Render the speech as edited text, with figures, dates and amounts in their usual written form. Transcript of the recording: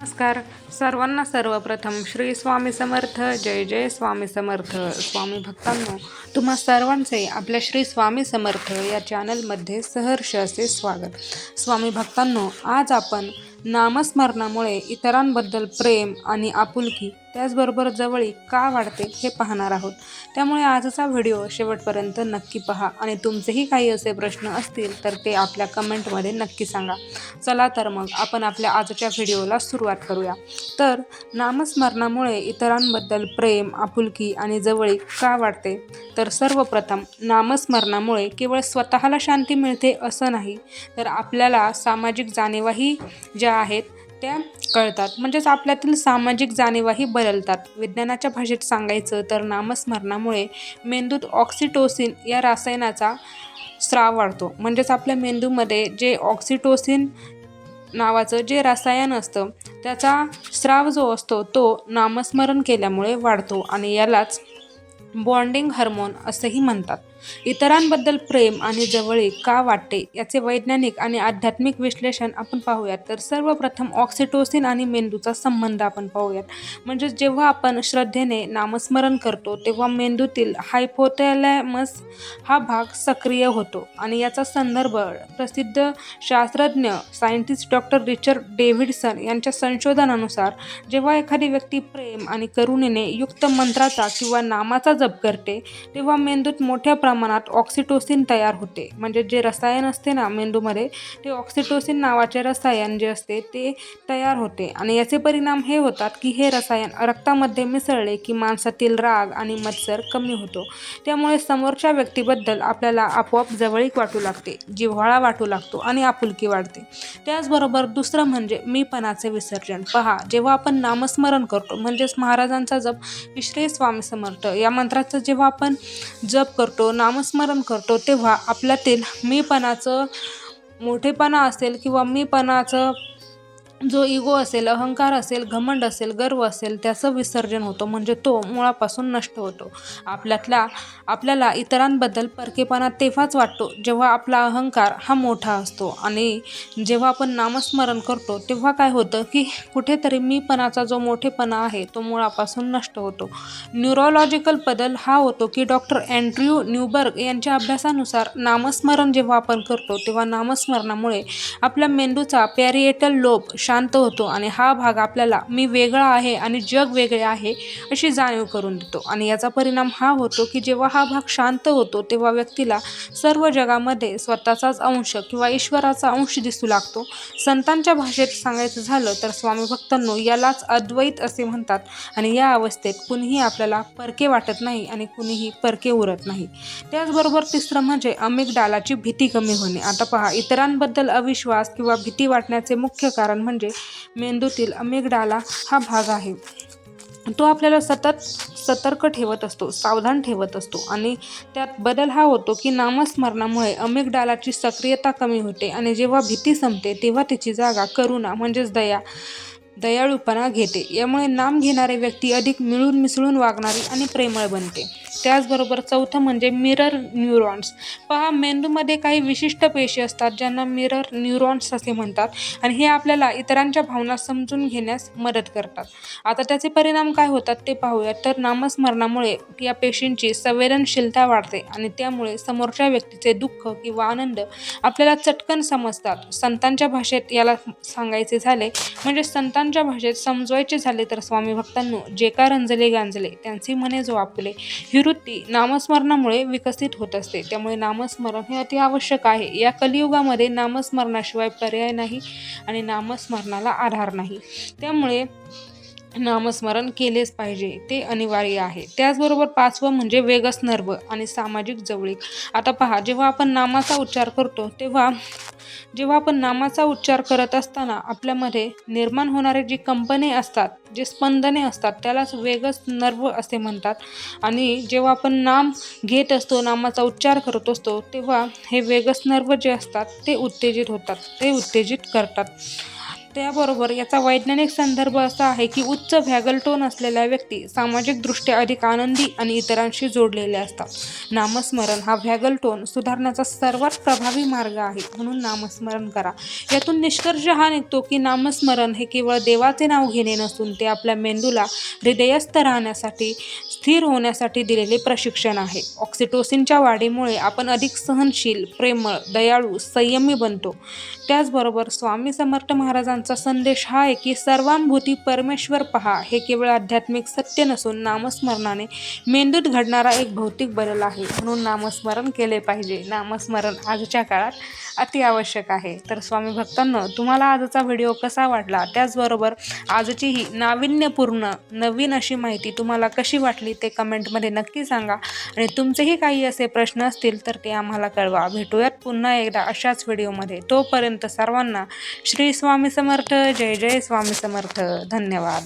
नमस्कार सर्वांना. सर्वप्रथम श्री स्वामी समर्थ. जय जय स्वामी समर्थ. स्वामी भक्तांनो, तुम्हा सर्वांचे आपल्या श्री स्वामी समर्थ या चॅनलमध्ये सहर्ष असे स्वागत. स्वामी भक्तांनो, आज आपण नामस्मरणामुळे इतरांबद्दल प्रेम आणि आपुलकी त्याचबरोबर जवळीक का वाढते हे पाहणार आहोत. त्यामुळे आजचा व्हिडिओ शेवटपर्यंत नक्की पहा आणि तुमचेही काही असे प्रश्न असतील तर ते आपल्या कमेंटमध्ये नक्की सांगा. चला तर मग आपण आपल्या आजच्या व्हिडिओला सुरुवात करूया. तर नामस्मरणामुळे इतरांबद्दल प्रेम, आपुलकी आणि जवळीक का वाढते? तर सर्वप्रथम नामस्मरणामुळे केवळ स्वतःला शांती मिळते असं नाही, तर आपल्याला सामाजिक जाणीवाही ज्या आहेत त्या कळतात. म्हणजेच आपल्यातील सामाजिक जाणीवाही बदलतात. विज्ञानाच्या भाषेत सांगायचं तर नामस्मरणामुळे मेंदूत ऑक्सिटोसिन या रसायनाचा स्राव वाढतो. म्हणजेच आपल्या मेंदूमध्ये जे ऑक्सिटोसिन नावाचं जे रसायन असतं त्याचा स्राव जो असतो तो नामस्मरण केल्यामुळे वाढतो आणि यालाच बॉन्डिंग हार्मोन असंही म्हणतात. इतरांबद्दल प्रेम आणि जवळीक का वाटते याचे वैज्ञानिक आणि आध्यात्मिक विश्लेषण आपण पाहूयात. तर सर्वप्रथम ऑक्सिटोसिन आणि मेंदूचा संबंध आपण पाहूयात. म्हणजेच जेव्हा आपण श्रद्धेने नामस्मरण करतो तेव्हा मेंदूतील हायपोथॅलॅमस हा भाग सक्रिय होतो आणि याचा संदर्भ प्रसिद्ध शास्त्रज्ञ सायंटिस्ट डॉक्टर रिचर्ड डेव्हिडसन यांच्या संशोधनानुसार जेव्हा एखादी व्यक्ती प्रेम आणि करुणेने युक्त मंत्राचा किंवा नामाचा जप करते तेव्हा मेंदूत मोठ्या प्रमाणात ऑक्सिटोसिन तयार होते. म्हणजे जे रसायन असते ना मेंदूमध्ये, ते ऑक्सिटोसिन नावाचे रसायन जे असते ते तयार होते आणि याचे परिणाम हे होतात की हे रसायन रक्तामध्ये मिसळले की माणसातील राग आणि मत्सर कमी होतो. त्यामुळे समोरच्या व्यक्तीबद्दल आपल्याला आपोआप जवळीक वाटू लागते, जिव्हाळा वाटू लागतो आणि आपुलकी वाढते. त्याचबरोबर दुसरं म्हणजे मीपणाचे विसर्जन. पहा, जेव्हा आपण नामस्मरण करतो म्हणजेच महाराजांचा जप श्री स्वामी समर्थ या मंत्राचा जेव्हा आपण जप करतो, नामस्मरण करतो, तेव्हा आपल्यातील मीपणाचं मोठेपणा असेल किंवा मीपणाचं जो इगो असेल, अहंकार असेल, घमंड असेल, गर्व असेल, त्याचं विसर्जन होतं. म्हणजे तो मुळापासून नष्ट होतो. आपल्याला इतरांबद्दल परकेपणा तेव्हाच वाटतो जेव्हा आपला अहंकार हा मोठा असतो आणि जेव्हा आपण नामस्मरण करतो तेव्हा काय होतं की कुठेतरी मीपणाचा जो मोठेपणा आहे तो मुळापासून नष्ट होतो. न्यूरोलॉजिकल बदल हा होतो की डॉक्टर अँड्र्यू न्यूबर्ग यांच्या अभ्यासानुसार नामस्मरण जेव्हा आपण करतो तेव्हा नामस्मरणामुळे आपल्या मेंदूचा पॅरिएटल लोब शांत होतो आणि हा भाग आपल्याला मी वेगळा आहे आणि जग वेगळे आहे अशी जाणीव करून देतो. आणि याचा परिणाम हा होतो की जेव्हा हा भाग शांत होतो तेव्हा व्यक्तीला सर्व जगामध्ये स्वतःचाच अंश किंवा ईश्वराचा अंश दिसू लागतो. संतांच्या भाषेत सांगायचं झालं तर स्वामी भक्तांनो, यालाच अद्वैत असे म्हणतात आणि या अवस्थेत कुणीही आपल्याला परके वाटत नाही आणि कुणीही परके उरत नाही. त्याचबरोबर तिसरं म्हणजे अमिगडालाची भीती कमी होणे. आता पहा, इतरांबद्दल अविश्वास किंवा भीती वाटण्याचे मुख्य कारण म्हणजे मेंदूतील अमिगडाला हा भाग आहे. तो आपल्याला सतत सतर्क ठेवत असतो, सावधान ठेवत असतो आणि त्यात बदल हा होतो की नामस्मरणामुळे अमिगडालाची सक्रियता कमी होते आणि जेव्हा भीती संपते तेव्हा तिची जागा करुणा म्हणजेच दयाळूपणा घेते. यामुळे नाम घेणारी व्यक्ती अधिक मिळून मिसळून वागणारी आणि प्रेमळ बनते. त्याचबरोबर चौथं म्हणजे मिरर न्यूरॉन्स. पहा, मेंदूमध्ये काही विशिष्ट पेशी असतात ज्यांना मिरर न्यूरॉन्स असे म्हणतात आणि हे आपल्याला इतरांच्या भावना समजून घेण्यास मदत करतात. आता त्याचे परिणाम काय होतात ते पाहूयात. तर नामस्मरणामुळे या पेशींची संवेदनशीलता वाढते आणि त्यामुळे समोरच्या व्यक्तीचे दुःख किंवा आनंद आपल्याला चटकन समजतात. संतांच्या भाषेत याला सांगायचे झाले म्हणजे संतांच्या भाषेत समजवायचे झाले तर स्वामी भक्तांनो, जे का रंजले गांजले त्यांचे म्हणे जो आपुले ही वृत्ती नामस्मरणामुळे विकसित होत असते. त्यामुळे नामस्मरण हे अति आवश्यक आहे. या कलियुगामध्ये नामस्मरणाशिवाय पर्याय नाही आणि नामस्मरणाला आधार नाही. त्यामुळे नामस्मरण केलेच पाहिजे, ते अनिवार्य आहे. त्याचबरोबर पाचवं म्हणजे वेगस नर्व आणि सामाजिक जवळीक. आता पहा, जेव्हा आपण नामाचा उच्चार करत असताना आपल्यामध्ये निर्माण होणारे जी कंपने असतात, जे स्पंदने असतात, त्यालाच वेगस नर्व असे म्हणतात. आणि जेव्हा आपण नाम घेत असतो, नामाचा उच्चार करत असतो, तेव्हा हे वेगस नर्व जे असतात ते उत्तेजित होतात, ते उत्तेजित करतात. त्याबरोबर याचा वैज्ञानिक संदर्भ असा आहे की उच्च व्हॅगल टोन असलेल्या व्यक्ती सामाजिकदृष्ट्या अधिक आनंदी आणि इतरांशी जोडलेले असतात. नामस्मरण हा व्हॅगल टोन सुधारण्याचा सर्वात प्रभावी मार्ग आहे, म्हणून नामस्मरण करा. यातून निष्कर्ष हा निघतो की नामस्मरण हे केवळ देवाचे नाव घेणे नसून ते आपल्या मेंदूला हृदयस्थ राहण्यासाठी, स्थिर होण्यासाठी दिलेले प्रशिक्षण आहे. ऑक्सिटोसिनच्या वाढीमुळे आपण अधिक सहनशील, प्रेमळ, दयाळू, संयमी बनतो. त्याचबरोबर स्वामी समर्थ महाराजांचा संदेश हा आहे की सर्वानुभूती परमेश्वर पहा हे केवळ आध्यात्मिक सत्य नसून नामस्मरणाने मेंदूत घडणारा एक भौतिक बदल आहे, म्हणून नामस्मरण केले पाहिजे. नामस्मरण आजच्या काळात अति आवश्यक आहे. तर स्वामी भक्तांनो, तुम्हाला आजचा व्हिडिओ कसा वाटला, त्याचबरोबर आजची ही नाविन्यपूर्ण नवीन अशी माहिती तुम्हाला कशी वाटली ते कमेंटमध्ये नक्की सांगा. आणि तुमचेही काही असे प्रश्न असतील तर ते आम्हाला कळवा. भेटूयात पुन्हा एकदा अशाच व्हिडिओमध्ये. तोपर्यंत सर्वांना श्री स्वामी समर्थ. जय जय स्वामी समर्थ. धन्यवाद.